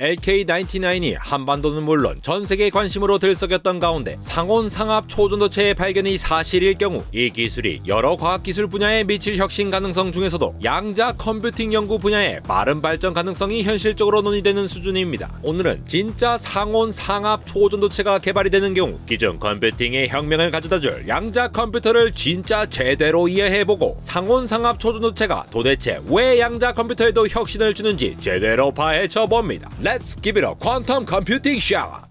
LK99이 한반도는 물론 전세계 관심으로 들썩였던 가운데 상온상압 초전도체의 발견이 사실일 경우 이 기술이 여러 과학기술 분야에 미칠 혁신 가능성 중에서도 양자 컴퓨팅 연구 분야의 빠른 발전 가능성이 현실적으로 논의되는 수준입니다. 오늘은 진짜 상온상압 초전도체가 개발이 되는 경우 기존 컴퓨팅의 혁명을 가져다줄 양자 컴퓨터를 진짜 제대로 이해해보고 상온상압 초전도체가 도대체 왜 양자 컴퓨터에도 혁신을 주는지 제대로 파헤쳐봅니다. Let's give it a quantum computing shot!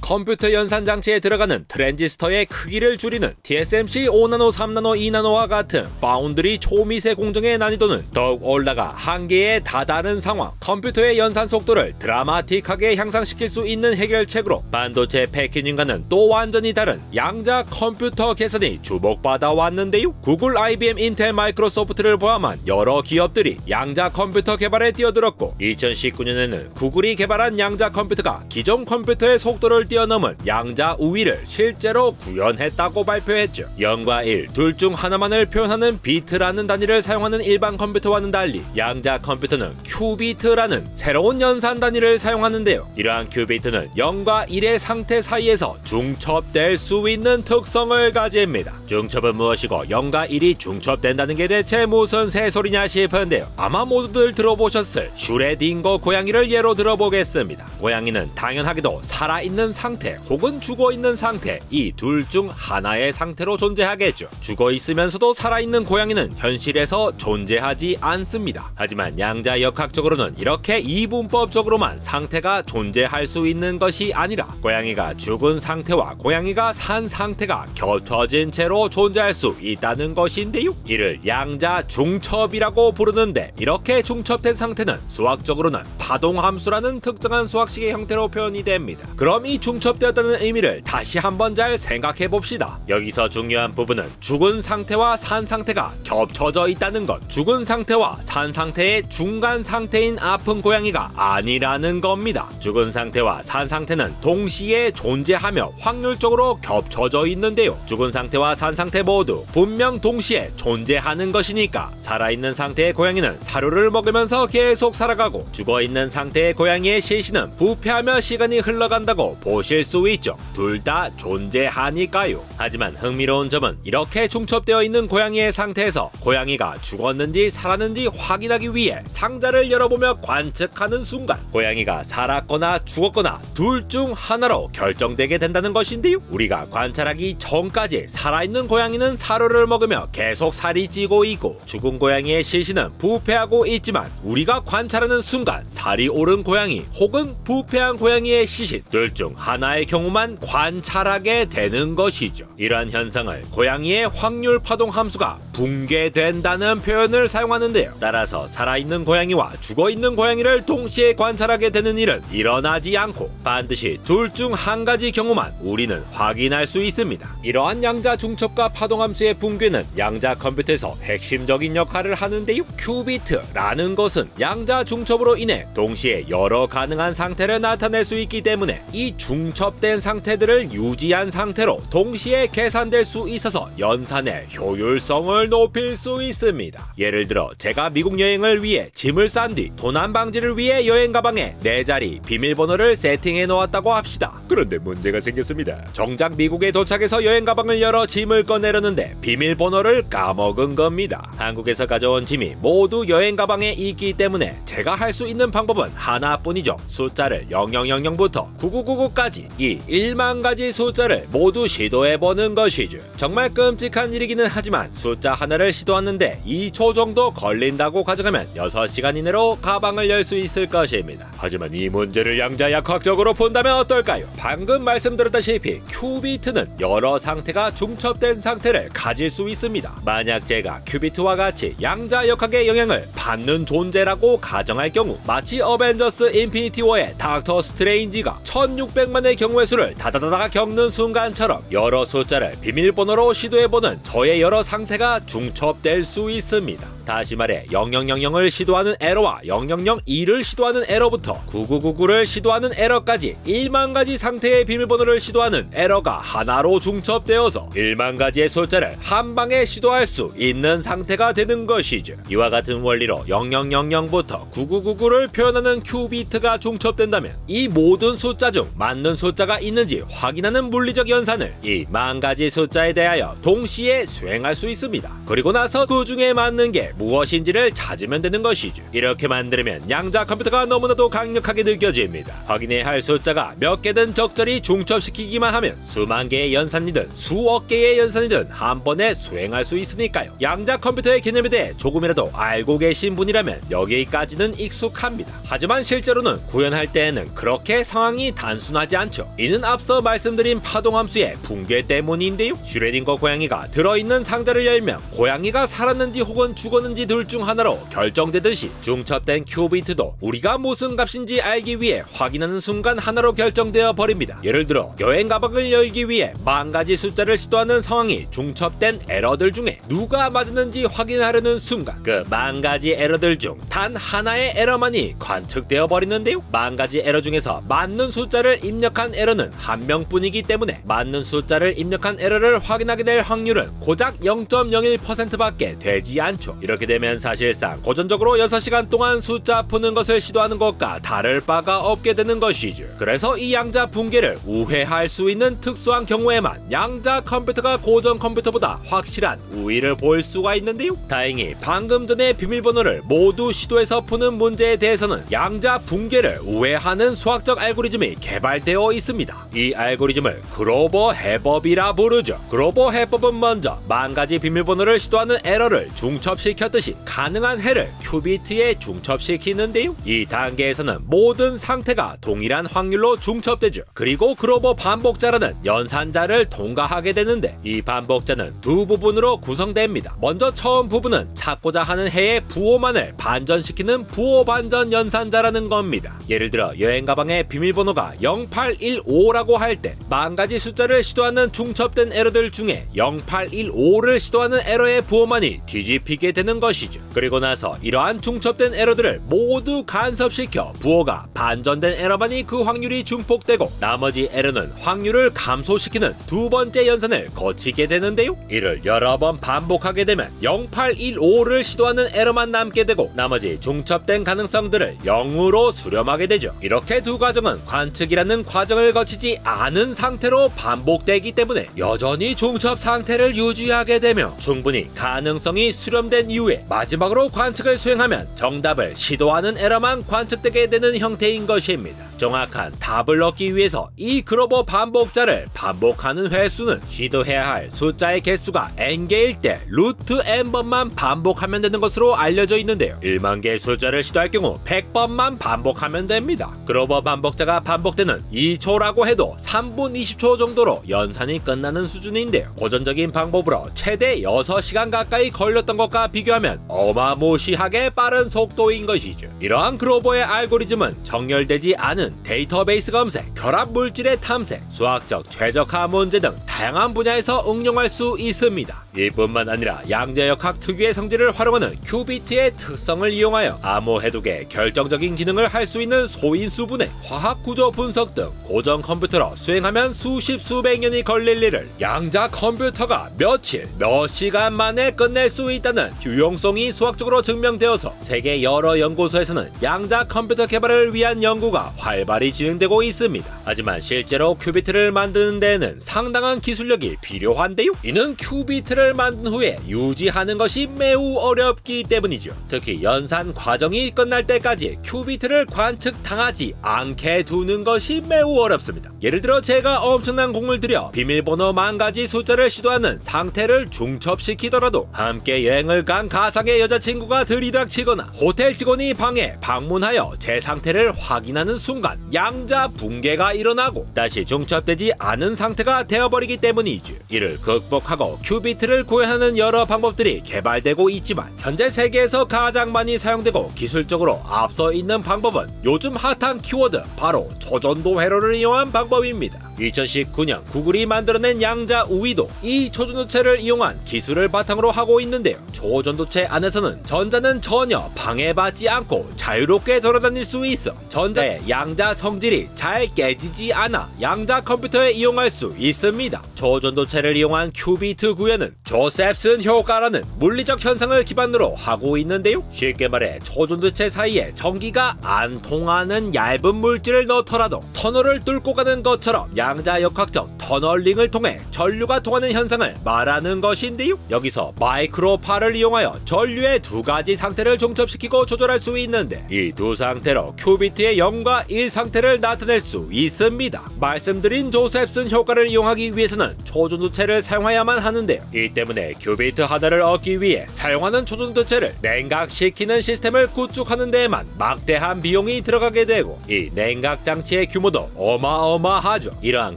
컴퓨터 연산 장치에 들어가는 트랜지스터의 크기를 줄이는 TSMC 5나노, 3나노, 2나노와 같은 파운드리 초미세 공정의 난이도는 더욱 올라가 한계에 다다른 상황, 컴퓨터의 연산 속도를 드라마틱하게 향상시킬 수 있는 해결책으로 반도체 패키징과는 또 완전히 다른 양자 컴퓨터 개선이 주목받아 왔는데요. 구글, IBM, 인텔, 마이크로소프트를 포함한 여러 기업들이 양자 컴퓨터 개발에 뛰어들었고 2019년에는 구글이 개발한 양자 컴퓨터가 기존 컴퓨터의 속도를 뛰어넘은 양자 우위를 실제로 구현했다고 발표했죠. 0과 1 둘 중 하나만을 표현하는 비트라는 단위를 사용하는 일반 컴퓨터와는 달리 양자 컴퓨터는 큐비트라는 새로운 연산 단위를 사용하는데요. 이러한 큐비트는 0과 1의 상태 사이에서 중첩될 수 있는 특성을 가집니다. 중첩은 무엇이고 0과 1이 중첩된다는 게 대체 무슨 새소리냐 싶은데요. 아마 모두들 들어보셨을 슈레딩거 고양이를 예로 들어보겠습니다. 고양이는 당연하게도 살아있는 상태 혹은 죽어있는 상태, 이 둘 중 하나의 상태로 존재하겠죠. 죽어있으면서도 살아있는 고양이는 현실에서 존재하지 않습니다. 하지만 양자역학적으로는 이렇게 이분법적으로만 상태가 존재할 수 있는 것이 아니라 고양이가 죽은 상태와 고양이가 산 상태가 겹쳐진 채로 존재할 수 있다는 것인데요. 이를 양자 중첩이라고 부르는데 이렇게 중첩된 상태는 수학적으로는 파동함수라는 특정한 수학식의 형태로 표현이 됩니다. 그럼 이 중첩되었다는 의미를 다시 한번 잘 생각해 봅시다. 여기서 중요한 부분은 죽은 상태와 산 상태가 겹쳐져 있다는 것, 죽은 상태와 산 상태의 중간 상태인 아픈 고양이가 아니라는 겁니다. 죽은 상태와 산 상태는 동시에 존재하며 확률적으로 겹쳐져 있는데요. 죽은 상태와 산 상태 모두 분명 동시에 존재하는 것이니까 살아있는 상태의 고양이는 사료를 먹으면서 계속 살아가고 죽어있는 상태의 고양이의 시신은 부패하며 시간이 흘러간다고 보실 수 있죠. 둘 다 존재하니까요. 하지만 흥미로운 점은 이렇게 중첩되어 있는 고양이의 상태에서 고양이가 죽었는지 살았는지 확인하기 위해 상자를 열어보며 관측하는 순간 고양이가 살았거나 죽었거나 둘 중 하나로 결정되게 된다는 것인데요. 우리가 관찰하기 전까지 살아있는 고양이는 사료를 먹으며 계속 살이 찌고 있고 죽은 고양이의 시신은 부패하고 있지만 우리가 관찰하는 순간 살이 오른 고양이 혹은 부패한 고양이의 시신 둘 중 하나의 경우만 관찰하게 되는 것이죠. 이러한 현상을 고양이의 확률 파동 함수가 붕괴된다는 표현을 사용하는데요. 따라서 살아있는 고양이와 죽어있는 고양이를 동시에 관찰하게 되는 일은 일어나지 않고 반드시 둘 중 한 가지 경우만 우리는 확인할 수 있습니다. 이러한 양자 중첩과 파동 함수의 붕괴는 양자 컴퓨터에서 핵심적인 역할을 하는데요. 큐비트라는 것은 양자 중첩으로 인해 동시에 여러 가능한 상태를 나타낼 수 있기 때문에 이 중첩된 상태들을 유지한 상태로 동시에 계산될 수 있어서 연산의 효율성을 높일 수 있습니다. 예를 들어 제가 미국 여행을 위해 짐을 싼 뒤 도난 방지를 위해 여행 가방에 4자리 비밀번호를 세팅해 놓았다고 합시다. 그런데 문제가 생겼습니다. 정작 미국에 도착해서 여행 가방을 열어 짐을 꺼내려는데 비밀번호를 까먹은 겁니다. 한국에서 가져온 짐이 모두 여행 가방에 있기 때문에 제가 할 수 있는 방법은 하나뿐이죠. 숫자를 0000부터 9999까지 이 1만 가지 숫자를 모두 시도해보는 것이죠. 정말 끔찍한 일이기는 하지만 숫자 하나를 시도하는데 2초 정도 걸린다고 가정하면 6시간 이내로 가방을 열 수 있을 것입니다. 하지만 이 문제를 양자역학적으로 본다면 어떨까요? 방금 말씀드렸다시피 큐비트는 여러 상태가 중첩된 상태를 가질 수 있습니다. 만약 제가 큐비트와 같이 양자역학의 영향을 받는 존재라고 가정할 경우 마치 어벤져스 인피니티 워의 닥터 스트레인지가 1600만의 경우의 수를 다다다다 겪는 순간처럼 여러 숫자를 비밀번호로 시도해보는 저의 여러 상태가 중첩될 수 있습니다. 다시 말해 0000을 시도하는 에러와 0002를 시도하는 에러부터 9999를 시도하는 에러까지 1만 가지 상태의 비밀번호를 시도하는 에러가 하나로 중첩되어서 1만 가지의 숫자를 한 방에 시도할 수 있는 상태가 되는 것이죠. 이와 같은 원리로 0000부터 9999를 표현하는 큐비트가 중첩된다면 이 모든 숫자 중 맞는 숫자가 있는지 확인하는 물리적 연산을 이 만 가지 숫자에 대하여 동시에 수행할 수 있습니다. 그리고 나서 그 중에 맞는 게 무엇인지를 찾으면 되는 것이죠. 이렇게 만들면 양자 컴퓨터가 너무나도 강력하게 느껴집니다. 확인해야 할 숫자가 몇 개든 적절히 중첩시키기만 하면 수만 개의 연산이든 수억 개의 연산이든 한 번에 수행할 수 있으니까요. 양자 컴퓨터의 개념에 대해 조금이라도 알고 계신 분이라면 여기까지는 익숙합니다. 하지만 실제로는 구현할 때에는 그렇게 상황이 단순하지 않죠. 이는 앞서 말씀드린 파동함수의 붕괴 때문인데요. 슈레딩거 고양이가 들어있는 상자를 열면 고양이가 살았는지 혹은 죽었는지 둘 중 하나로 결정되듯이 중첩된 큐비트도 우리가 무슨 값인지 알기 위해 확인하는 순간 하나로 결정되어 버립니다. 예를 들어 여행 가방을 열기 위해 만 가지 숫자를 시도하는 상황이 중첩된 에러들 중에 누가 맞았는지 확인하려는 순간 그 만 가지 에러들 중 단 하나의 에러만이 관측되어 버리는데요. 만 가지 에러 중에서 맞는 숫자를 입력한 에러는 한 명뿐이기 때문에 맞는 숫자를 입력한 에러를 확인하게 될 확률은 고작 0.01%밖에 되지 않죠. 이렇게 되면 사실상 고전적으로 6시간 동안 숫자 푸는 것을 시도하는 것과 다를 바가 없게 되는 것이죠. 그래서 이 양자 붕괴를 우회할 수 있는 특수한 경우에만 양자 컴퓨터가 고전 컴퓨터보다 확실한 우위를 볼 수가 있는데요. 다행히 방금 전에 비밀번호를 모두 시도해서 푸는 문제에 대해서는 양자 붕괴를 우회하는 수학적 알고리즘이 개발되어 있습니다. 이 알고리즘을 그로버 해법이라 부르죠. 그로버 해법은 먼저 만 가지 비밀번호를 시도하는 에러를 중첩시켰듯이 가능한 해를 큐비트에 중첩시키는데요. 이 단계에서는 모든 상태가 동일한 확률로 중첩되죠. 그리고 그로버 반복자라는 연산자를 통과하게 되는데 이 반복자는 두 부분으로 구성됩니다. 먼저 처음 부분은 찾고자 하는 해의 부호만을 반전시키는 부호 반전 연산자라는 겁니다. 예를 들어 여행 가방의 비밀번호가 0815라고 할 때 만 가지 숫자를 시도하는 중첩된 에러들 중에 0815를 시도하는 에러의 부호만이 뒤집히게 되는 것이죠. 그리고 나서 이러한 중첩된 에러들을 모두 간섭시켜 부호가 반전된 에러만이 그 확률이 증폭되고 나머지 에러는 확률을 감소시키는 두 번째 연산을 거치게 되는데요. 이를 여러 번 반복하게 되면 0815를 시도하는 에러만 남게 되고 나머지 중첩된 가능성들을 0으로 수렴하게 되죠. 이렇게 두 과정은 관측이라는 과정을 거치지 않은 상태로 반복되기 때문에 여전히 중첩 상태를 유지하게 되며 충분히 가능성이 수렴된 이후에 마지막으로 관측을 수행하면 정답을 시도하는 에러만 관측되게 되는 형태인 것입니다. 정확한 답을 얻기 위해서 이 그로버 반복자를 반복하는 횟수는 시도해야 할 숫자의 개수가 n개일 때 루트 n번만 반복하면 되는 것으로 알려져 있는데요. 1만 개의 숫자를 시도할 경우 100번만 반복하면 됩니다. 그로버 반복자가 반복되는 2초라고 해도 3분 20초 정도로 연산이 끝나는 수준인데요. 고전적인 방법으로 최대 6시간 가까이 걸렸던 것과 비교하면 어마무시하게 빠른 속도인 것이죠. 이러한 그로버의 알고리즘은 정렬되지 않은 데이터베이스 검색, 결합 물질의 탐색, 수학적 최적화 문제 등 다양한 분야에서 응용할 수 있습니다. 이뿐만 아니라 양자역학 특유의 성질을 활용하는 큐비트의 특성을 이용하여 암호 해독의 결정적인 기능을 할 수 있는 소인수 분해, 화학 구조 분석 등 고전 컴퓨터로 수행하면 수십 수백 년이 걸릴 일을 양자 컴퓨터가 며칠, 몇 시간 만에 끝낼 수 있다는 유용성이 수학적으로 증명되어서 세계 여러 연구소에서는 양자 컴퓨터 개발을 위한 연구가 활발히 진행되고 있습니다. 하지만 실제로 큐비트를 만드는 데에는 상당한 기술력이 필요한데요. 이는 큐비트를 만든 후에 유지하는 것이 매우 어렵기 때문이죠. 특히 연산 과정이 끝날 때까지 큐비트를 관측당하지 않게 두는 것이 매우 어렵습니다. 예를 들어 제가 엄청난 공을 들여 비밀번호 만 가지 숫자를 시도하는 상태를 중첩시키더라도 함께 여행을 간 가상의 여자친구가 들이닥치거나 호텔 직원이 방에 방문하여 제 상태를 확인하는 순간 양자 붕괴가 일어나고 다시 중첩되지 않은 상태가 되어버리기 때문이죠. 이를 극복하고 큐비트를 구현하는 여러 방법들이 개발되고 있지만 현재 세계에서 가장 많이 사용되고 기술적으로 앞서 있는 방법은 요즘 핫한 키워드 바로 초전도 회로를 이용한 방법입니다. 2019년 구글이 만들어낸 양자 우위도 이 초전도체를 이용한 기술을 바탕으로 하고 있는데요. 초전도체 안에서는 전자는 전혀 방해받지 않고 자유롭게 돌아다닐 수 있어 전자의 양자 성질이 잘 깨지지 않아 양자 컴퓨터에 이용할 수 있습니다. 초전도체를 이용한 큐비트 구현은 조셉슨 효과라는 물리적 현상을 기반으로 하고 있는데요. 쉽게 말해 초전도체 사이에 전기가 안 통하는 얇은 물질을 넣더라도 터널을 뚫고 가는 것처럼 양자역학적 터널링을 통해 전류가 통하는 현상을 말하는 것인데요. 여기서 마이크로파를 이용하여 전류의 두 가지 상태를 종첩시키고 조절할 수 있는데 이 두 상태로 큐비트의 0과 1 상태를 나타낼 수 있습니다. 말씀드린 조셉슨 효과를 이용하기 위해서는 초전도체를 사용해야만 하는데요. 이 때문에 큐비트 하나를 얻기 위해 사용하는 초전도체를 냉각시키는 시스템을 구축하는 데에만 막대한 비용이 들어가게 되고 이 냉각 장치의 규모도 어마어마하죠. 이러한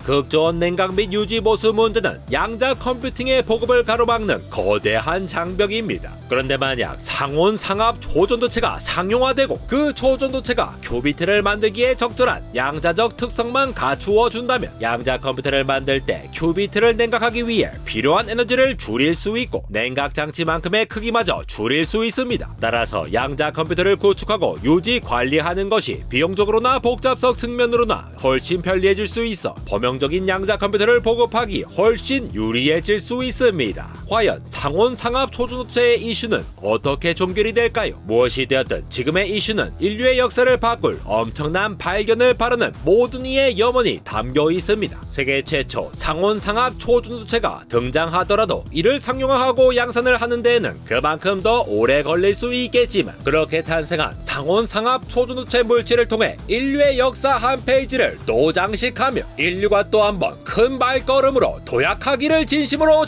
극저온 냉각 및 유지 보수 문제는 양자 컴퓨팅의 보급을 가로막는 거대한 장벽입니다. 그런데 만약 상온 상압 초전도체가 상용화되고 그 초전도체가 큐비트를 만들기에 적절한 양자적 특성만 갖추어 준다면 양자 컴퓨터를 만들 때 큐비트를 냉각하기 위해 필요한 에너지를 줄일 수 있고 냉각 장치만큼의 크기마저 줄일 수 있습니다. 따라서 양자 컴퓨터를 구축하고 유지 관리하는 것이 비용적으로나 복잡성 측면으로나 훨씬 편리해질 수 있어 범용적인 양자 컴퓨터를 보급하기 훨씬 유리해질 수 있습니다. 과연 상온 상압 초전도체의 이슈는 어떻게 종결이 될까요? 무엇이 되었든 지금의 이슈는 인류의 역사를 바꿀 엄청난 발견을 바라는 모든 이의 염원이 담겨 있습니다. 세계 최초 상온 상압 초전도체가 등장하더라도 이를 상용화하고 양산을 하는 데에는 그만큼 더 오래 걸릴 수 있겠지만 그렇게 탄생한 상온 상압 초전도체 물질을 통해 인류의 역사 한 페이지를 또 장식하며 인류가 또 한 번 큰 발걸음으로 도약하기를 진심으로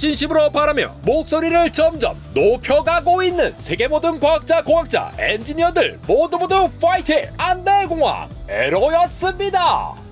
바라며 목소리를 점점 높여가고 있는 세계 모든 과학자, 공학자, 엔지니어들 모두 파이팅! 안달공학 에로였습니다.